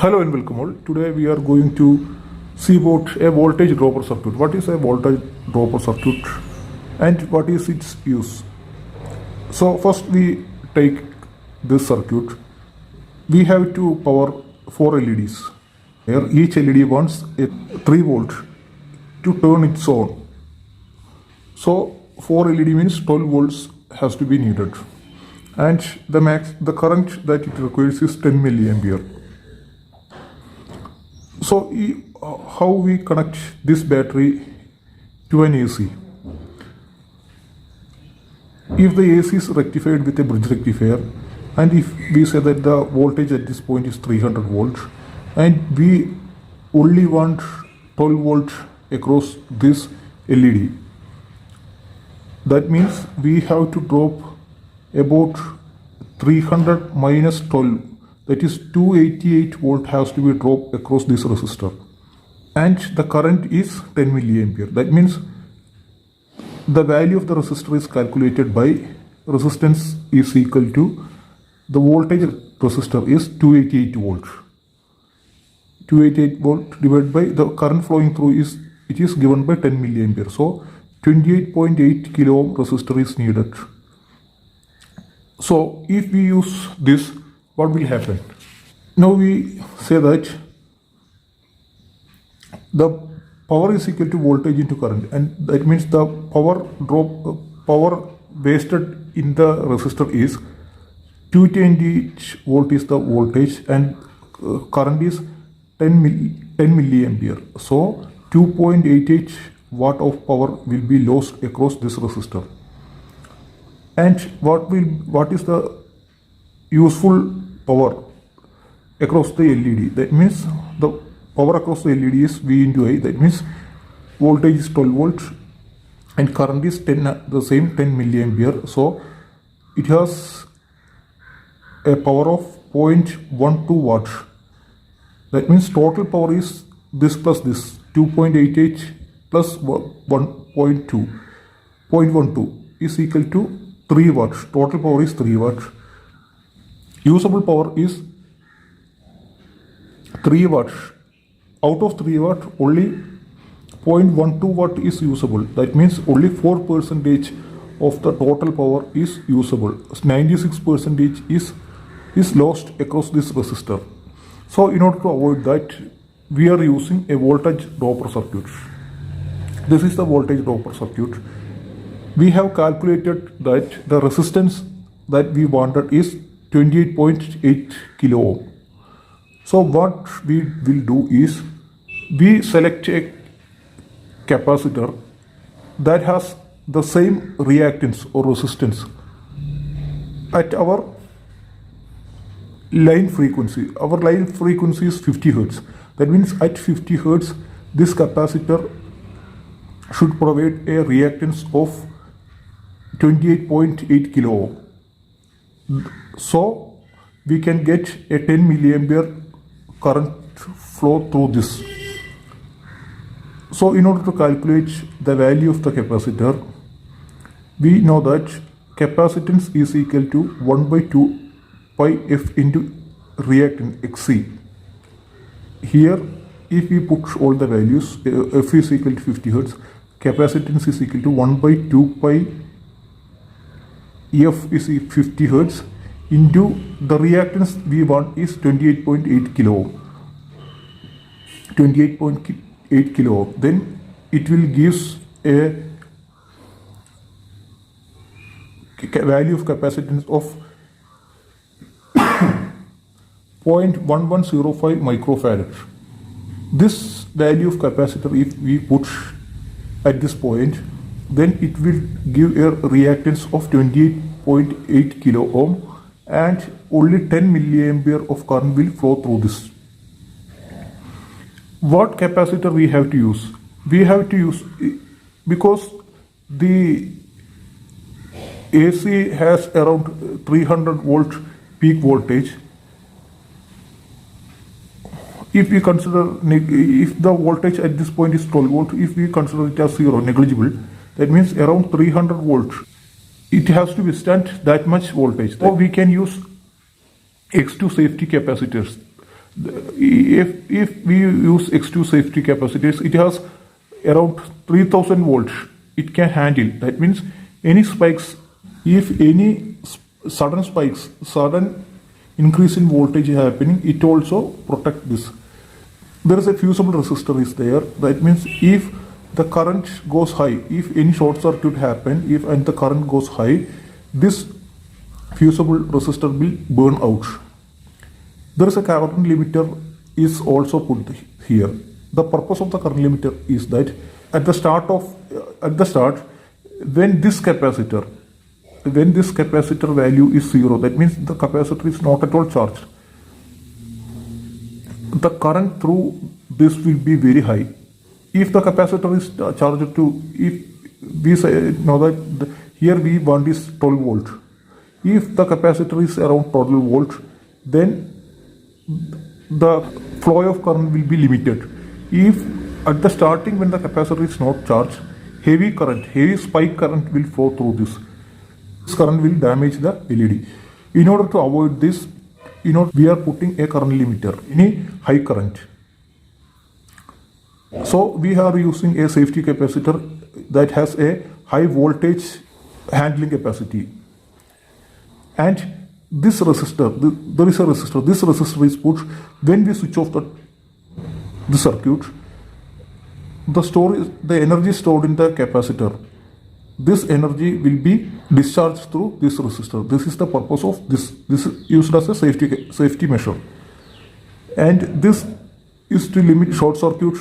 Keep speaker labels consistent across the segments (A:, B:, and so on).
A: Hello and welcome all. Today we are going to see about a voltage dropper circuit. What is a voltage dropper circuit and what is its use? So first we take this circuit. We have to power 4 LEDs. Here each LED wants a 3 volt to turn its on. So 4 LED means 12 volts has to be needed. And the current that it requires is 10 milliampere. So how we connect this battery to an AC? If the AC is rectified with a bridge rectifier, and if we say that the voltage at this point is 300 volts, and we only want 12 volts across this LED, that means we have to drop about 300 minus 12, that is 288 volt has to be dropped across this resistor, and the current is 10 milliampere. That means the value of the resistor is calculated by resistance is equal to the voltage resistor is 288 volt. 288 volt divided by the current flowing through is given by 10 milliampere. So 28.8 kilo ohm resistor is needed. So if we use this, what will happen? Now we say that the power is equal to voltage into current, and that means the power wasted in the resistor is 228 volt is the voltage, and current is 10 milliampere. So 2.88 watt of power will be lost across this resistor. And what is the useful power across the LED? That means the power across the LED is V into I. That means voltage is 12 volts and current is the same 10 milliampere. So it has a power of 0.12 watts. That means total power is this plus this, 2.88 plus 0.12 is equal to 3 watts. Total power is 3 watts. Usable power is 3 watts. Out of 3 watt, only 0.12 watt is usable. That means only 4% of the total power is usable. 96% is lost across this resistor. So in order to avoid that, we are using a voltage dropper circuit. This is the voltage dropper circuit. We have calculated that the resistance that we wanted is 28.8 kilo ohm. So what we will do is we select a capacitor that has the same reactance or resistance at our line frequency. Our line frequency is 50 Hertz. That means at 50 Hertz, this capacitor should provide a reactance of 28.8 kilo ohm. So we can get a 10 milliampere current flow through this. So in order to calculate the value of the capacitor, we know that capacitance is equal to 1 by 2 pi f into reactance XC. Here if we put all the values, f is equal to 50 Hertz, capacitance is equal to 1 by 2 pi f is 50 Hertz into the reactance we want is 28.8 kilo ohm. 28.8 kilo ohm. Then it will give a value of capacitance of 0.1105 microfarad. This value of capacitor, if we put at this point, then it will give a reactance of 28.8 kilo ohm, and only 10 milliampere of current will flow through this. What capacitor we have to use? We have to use, because the AC has around 300 volt peak voltage. If we consider, if the voltage at this point is 12 volt, if we consider it as zero, negligible, that means around 300 volts. It has to withstand that much voltage. So we can use X2 safety capacitors. If we use X2 safety capacitors, it has around 3000 volts it can handle. That means any spikes, if any sudden spikes, sudden increase in voltage happening, it also protect this. There is a fusible resistor is there. That means if the current goes high, if any short circuit happen, if and the current goes high, this fusible resistor will burn out. There is a current limiter is also put here. The purpose of the current limiter is that at the start when this capacitor value is 0, that means the capacitor is not at all charged. The current through this will be very high. If the capacitor is charged to, if we say know that here we want is 12 volt. If the capacitor is around 12 volt, then the flow of current will be limited. If at the starting when the capacitor is not charged, heavy spike current will flow through this. This current will damage the LED. In order to avoid this, we are putting a current limiter, any high current. So we are using a safety capacitor that has a high voltage handling capacity. And this resistor, there is a resistor. This resistor is put when we switch off the circuit. The energy stored in the capacitor. This energy will be discharged through this resistor. This is the purpose of this. This is used as a safety measure. And this is to limit short circuits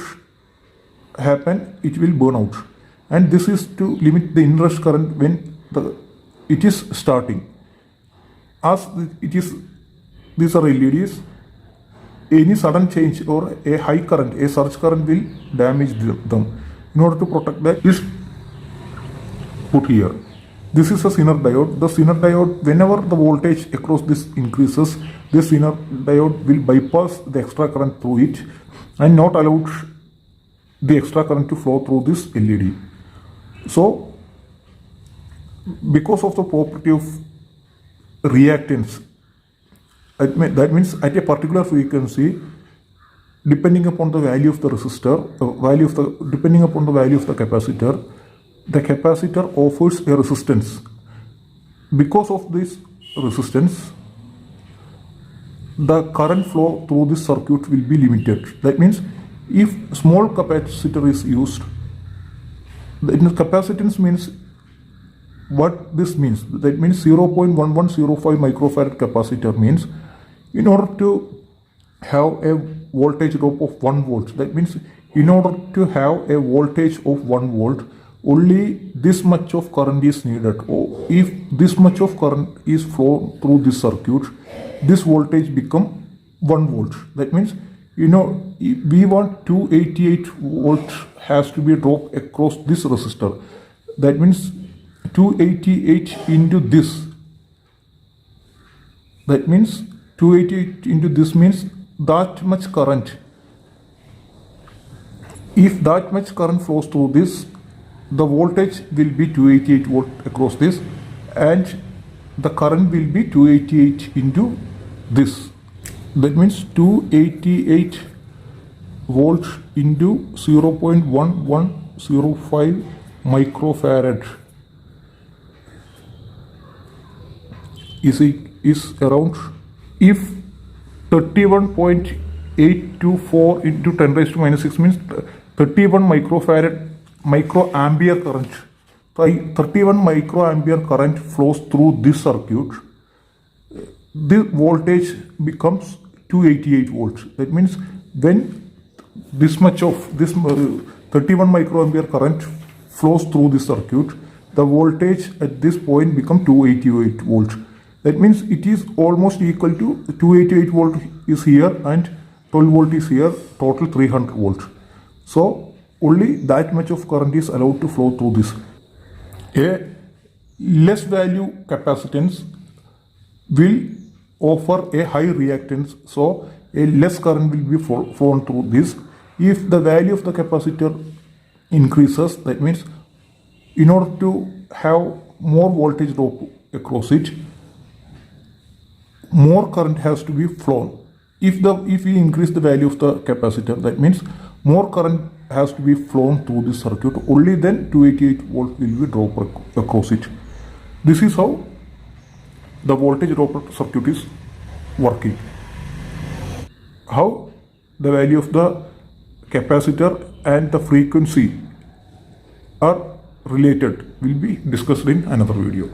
A: happen. It will burn out. And this is to limit the inrush current when it is starting. As it is, these are LEDs. Any sudden change or a high current, a surge current will damage them. In order to protect that, is put here. This is a Zener diode. The Zener diode, whenever the voltage across this increases, this Zener diode will bypass the extra current through it and not allow the extra current to flow through this LED. So, because of the property of reactance, that means at a particular frequency, depending upon the value of the resistor, depending upon the value of the capacitor offers a resistance. Because of this resistance, the current flow through this circuit will be limited. That means if small capacitor is used, the capacitance means what this means. That means 0.1105 microfarad capacitor means in order to have a voltage drop of 1 volt. That means in order to have a voltage of 1 volt, only this much of current is needed. Or if this much of current is flown through this circuit, this voltage become 1 volt. That means we want 288 volt has to be dropped across this resistor. That means 288 into this. That means 288 into this means that much current. If that much current flows through this, the voltage will be 288 volt across this, and the current will be 288 into this. That means 288 volts into 0.1105 microfarad is around, if 31.824 into 10 raised to minus 6 means 31 microampere current. 31 microampere current flows through this circuit. The voltage becomes 288 volts. That means when this much of this 31 microampere current flows through this circuit, the voltage at this point becomes 288 volts. That means it is almost equal to 288 volt is here and 12 volt is here, total 300 volts. So only that much of current is allowed to flow through this. A less value capacitance will offer a high reactance, so a less current will be flown through this. If the value of the capacitor increases, that means in order to have more voltage drop across it, more current has to be flown. if we increase the value of the capacitor, that means more current has to be flown through this circuit. Only then 288 volt will be dropped across it. This is how the voltage dropper circuit is working. How the value of the capacitor and the frequency are related will be discussed in another video.